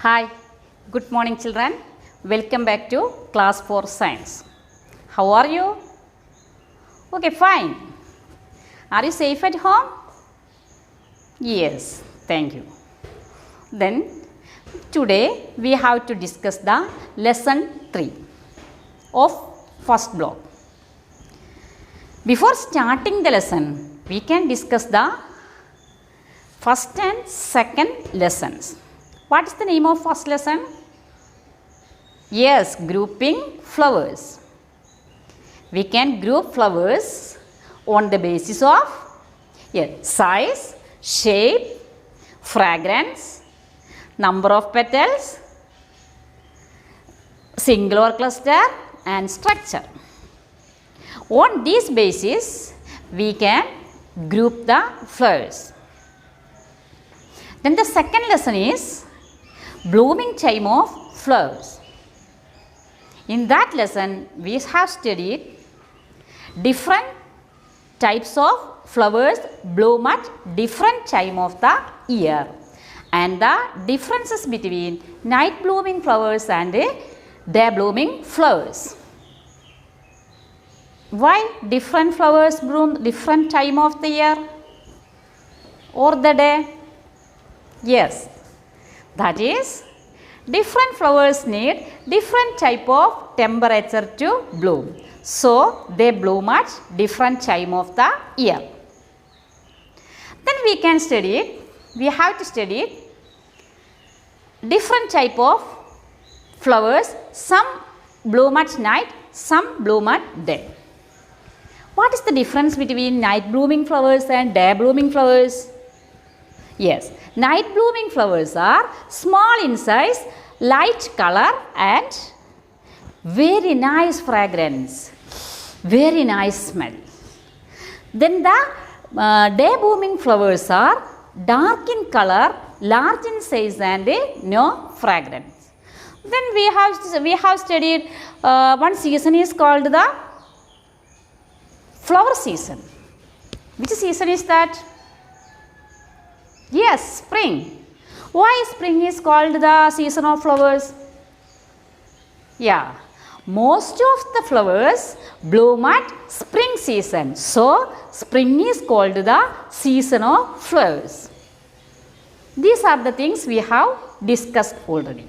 Hi, good morning children. Welcome back to class 4 science. How are you? Okay, fine. Are you safe at home? Yes, thank you. Then today we have to discuss the lesson 3 of first block. Before starting the lesson, we can discuss the first and second lessons. What is the name of first lesson? Yes, grouping flowers. We can group flowers on the basis of size, shape, fragrance, number of petals, singular cluster and structure. On this basis, we can group the flowers. Then the second lesson is blooming time of flowers. In that lesson, we have studied different types of flowers bloom at different time of the year and the differences between night blooming flowers and day blooming flowers. Why different flowers bloom different time of the year or the day? Yes, that is different flowers need different type of temperature to bloom. So, they bloom at different time of the year. Then we have to study different type of flowers. Some bloom at night, some bloom at day. What is the difference between night blooming flowers and day blooming flowers? Yes, night blooming flowers are small in size, light color and very nice fragrance, very nice smell. Then the day blooming flowers are dark in color, large in size and no fragrance. Then we have studied one season is called the flower season. Which season is that? Yes, spring. Why spring is called the season of flowers? Yeah, most of the flowers bloom at spring season. So, spring is called the season of flowers. These are the things we have discussed already.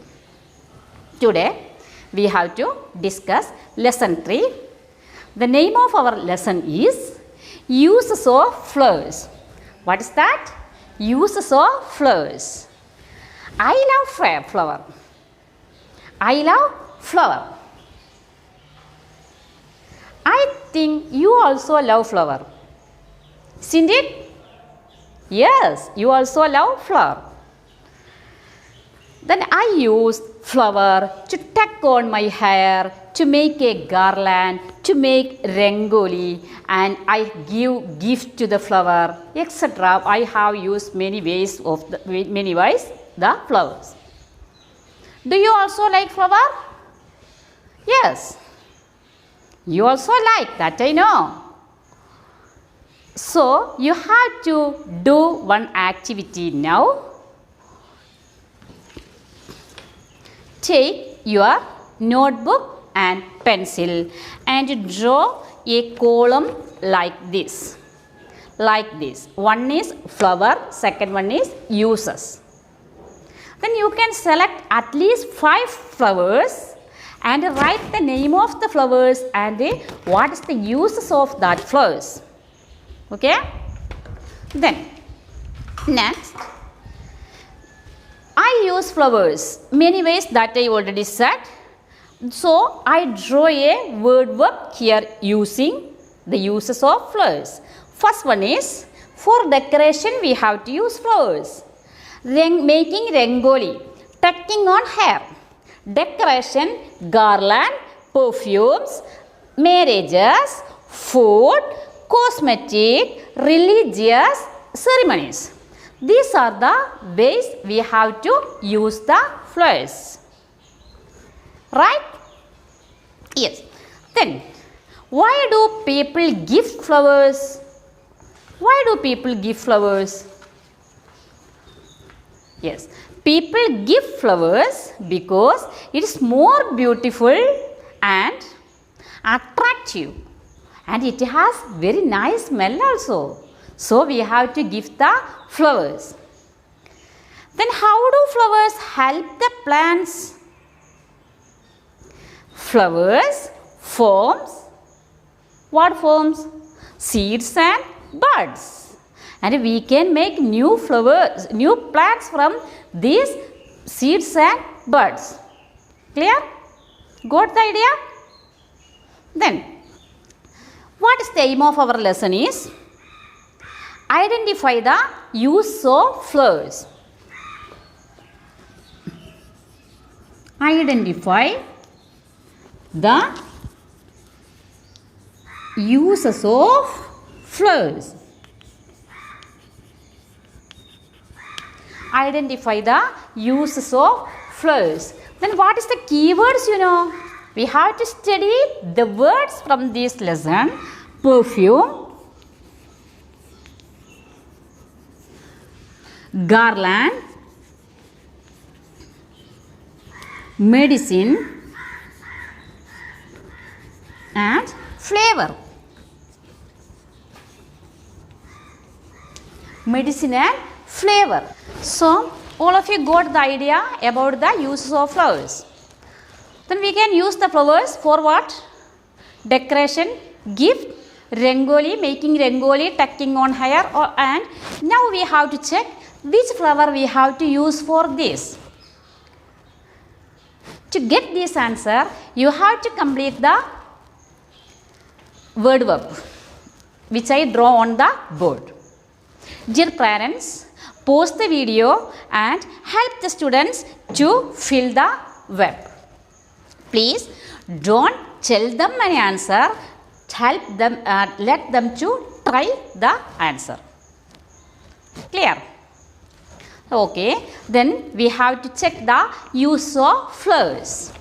Today, we have to discuss lesson 3. The name of our lesson is uses of flowers. What is that? Uses of flowers. I love flower. I love flower. I think you also love flower. Isn't it? Yes, you also love flower. Then I use flower to tuck on my hair, to make a garland, to make rangoli, and I give gift to the flower, etc. I have used many ways the flowers. Do you also like flower? Yes. You also like that, I know. So, you have to do one activity now. Take your notebook and pencil and draw a column like this. Like this. One is flower, second one is uses. Then you can select at least 5 flowers and write the name of the flowers and what is the uses of that flowers. Okay? Then, next, I use flowers many ways that I already said. So, I draw a word verb here using the uses of flowers. First one is, for decoration we have to use flowers. Making rangoli, tucking on hair, decoration, garland, perfumes, marriages, food, cosmetic, religious ceremonies. These are the ways we have to use the flowers. Right? Yes. Then, why do people give flowers? Why do people give flowers? Yes, people give flowers because it is more beautiful and attractive, and it has very nice smell also. So we have to give the flowers. Then how do flowers help the plants? Flowers forms what forms? Seeds and buds. And we can make new flowers, new plants from these seeds and buds. Clear? Got the idea? Then, what is the aim of our lesson is? Identify the use of flowers. Identify the uses of flowers. Identify the uses of flowers. Then what is the keywords you know? We have to study the words from this lesson. Perfume, garland, medicine and flavor. Medicine and flavor. So, all of you got the idea about the uses of flowers. Then we can use the flowers for what? Decoration, gift, rangoli, making rangoli, tucking on hair, and now we have to check which flower we have to use for this. To get this answer, you have to complete the word verb which I draw on the board. Dear parents, pause the video and help the students to fill the web. Please don't tell them an answer, help them, let them to try the answer. Clear? Okay, then we have to check the use of flowers.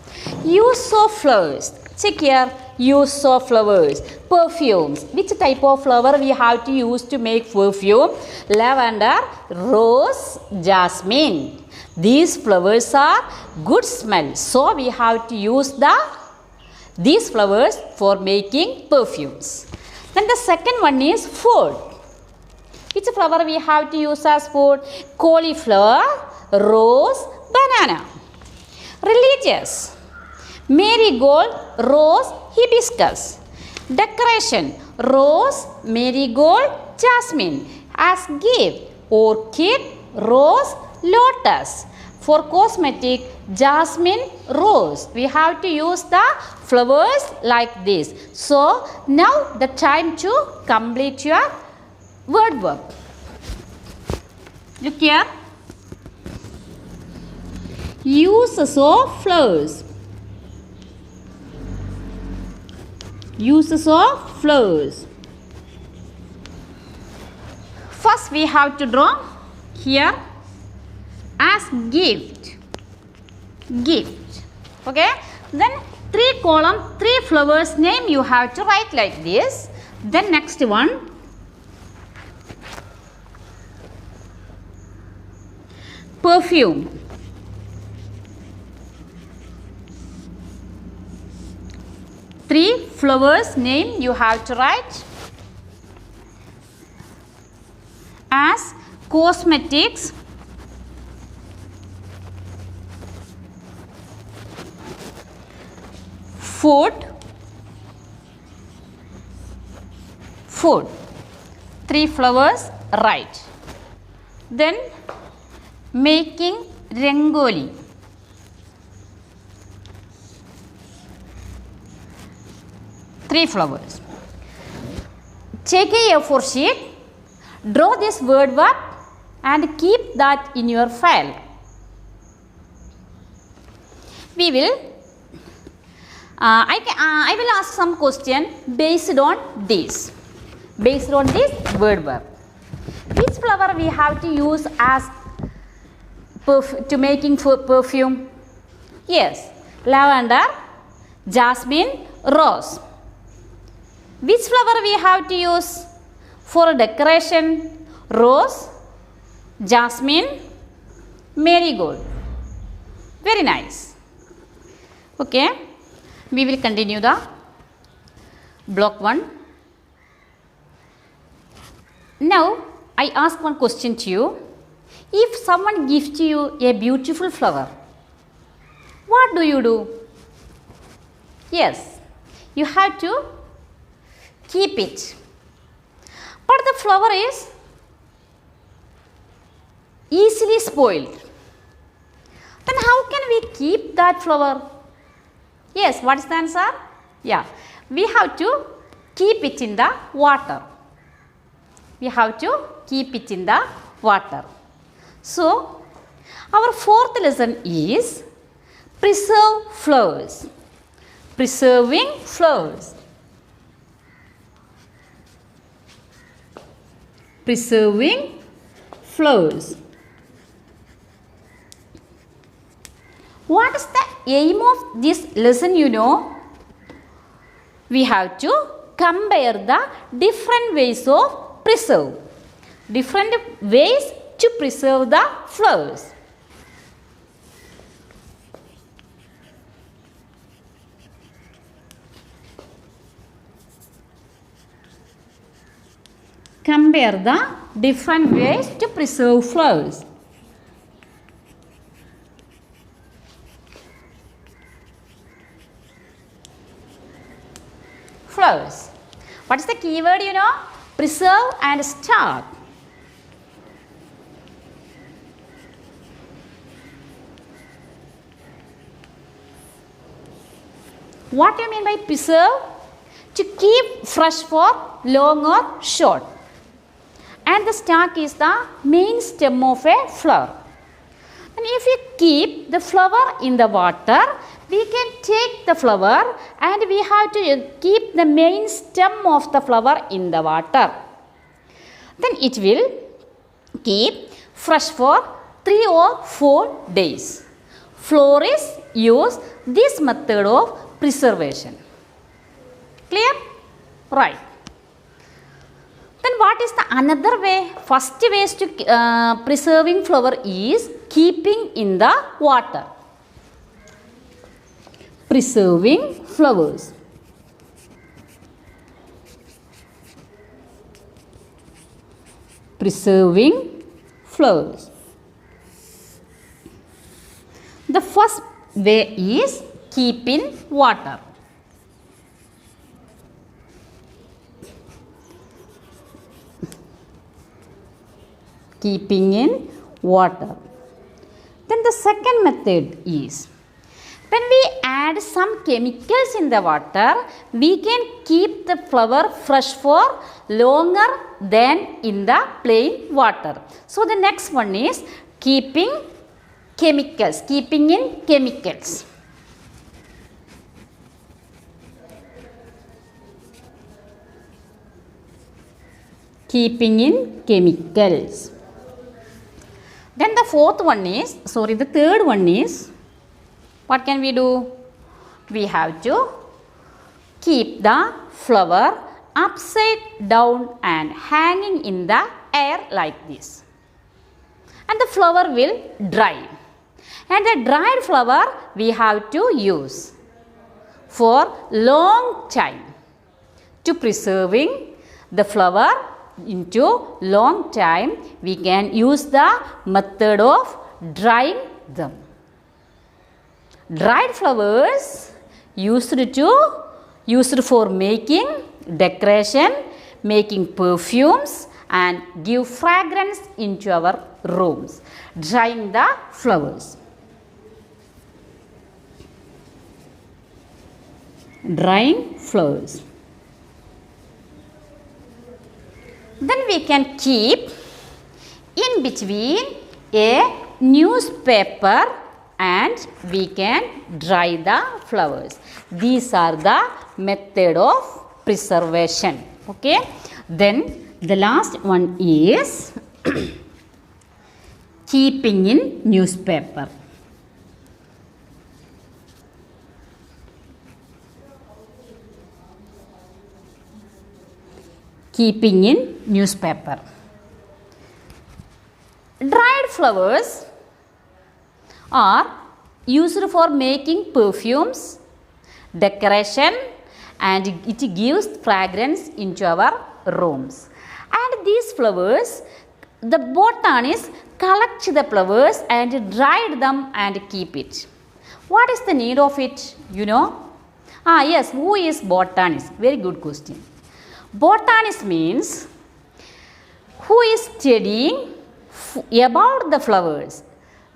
Use of flowers. Check here. Use of flowers. Perfumes. Which type of flower we have to use to make perfume? Lavender, rose, jasmine. These flowers are good smell. So we have to use these flowers for making perfumes. Then the second one is food. Which flower we have to use as food? Cauliflower, rose, banana. Religious. Marigold, rose, hibiscus. Decoration, rose, marigold, jasmine. As gift, orchid, rose, lotus. For cosmetic, jasmine, rose. We have to use the flowers like this. So, now the time to complete your word verb. Look here. Uses of flowers. Uses of flowers. First we have to draw here as gift. Gift. Okay. Then 3 column, 3 flowers name you have to write like this. Then next one. Perfume. Three flowers name you have to write as cosmetics, food, 3 flowers write. Then making rangoli. Three flowers. Take a A4 sheet, draw this word verb and keep that in your file. We will, I will ask some question based on this. Based on this word verb. Which flower we have to use as to making perfume? Yes, lavender, jasmine, rose. Which flower we have to use for decoration? Rose, jasmine, Marigold. Very nice. Okay. We will continue the block 1. Now, I ask one question to you. If someone gives to you a beautiful flower, what do you do? Yes, you have to keep it. But the flower is easily spoiled. Then how can we keep that flower? Yes, what is the answer? Yeah, we have to keep it in the water. We have to keep it in the water. So, our fourth lesson is preserve flowers. Preserving flowers. Preserving flowers. What is the aim of this lesson, you know? We have to compare the different ways of preserve. Different ways to preserve the flowers. Compare the different ways to preserve flowers. Flowers. What is the keyword, you know? Preserve and start. What do you mean by preserve? To keep fresh for long or short. And the stalk is the main stem of a flower. And if we keep the flower in the water, we can take the flower and we have to keep the main stem of the flower in the water. Then it will keep fresh for 3 or 4 days. Florists use this method of preservation. Clear? Right. Then what is the another way? First way to preserving flower is keeping in the water. Preserving flowers. Preserving flowers. The first way is keep in water. Keeping in water. Then the second method is when we add some chemicals in the water, we can keep the flower fresh for longer than in the plain water. So the next one is keeping chemicals, keeping in chemicals. Keeping in chemicals. Then the third one is, what can we do? We have to keep the flower upside down and hanging in the air like this. And the flower will dry. And the dried flower we have to use for long time. To preserving the flower into long time, we can use the method of drying them. Dried flowers used for making decoration, making perfumes and give fragrance into our rooms. Drying the flowers. Drying flowers. Then we can keep in between a newspaper and we can dry the flowers. These are the method of preservation. Okay. Then the last one is keeping in newspaper. Keeping in newspaper. Dried flowers are used for making perfumes, decoration, and it gives fragrance into our rooms. And these flowers, the botanist collects the flowers and dried them and keep it. What is the need of it? You know? Yes, who is botanist? Very good question. Botanist means who is studying about the flowers.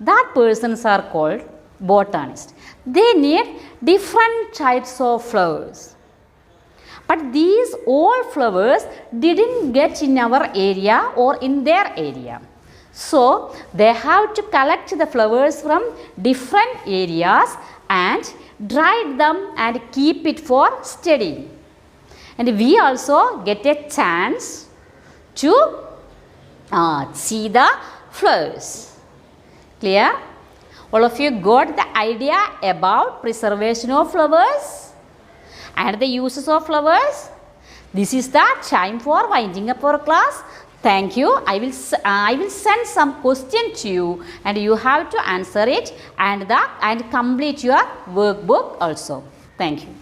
That persons are called botanists. They need different types of flowers. But these all flowers didn't get in our area or in their area. So they have to collect the flowers from different areas and dry them and keep it for studying. And we also get a chance to see the flowers. Clear? All of you got the idea about preservation of flowers and the uses of flowers? This is the time for winding up our class. Thank you. I will send some question to you and you have to answer it and complete your workbook also. Thank you.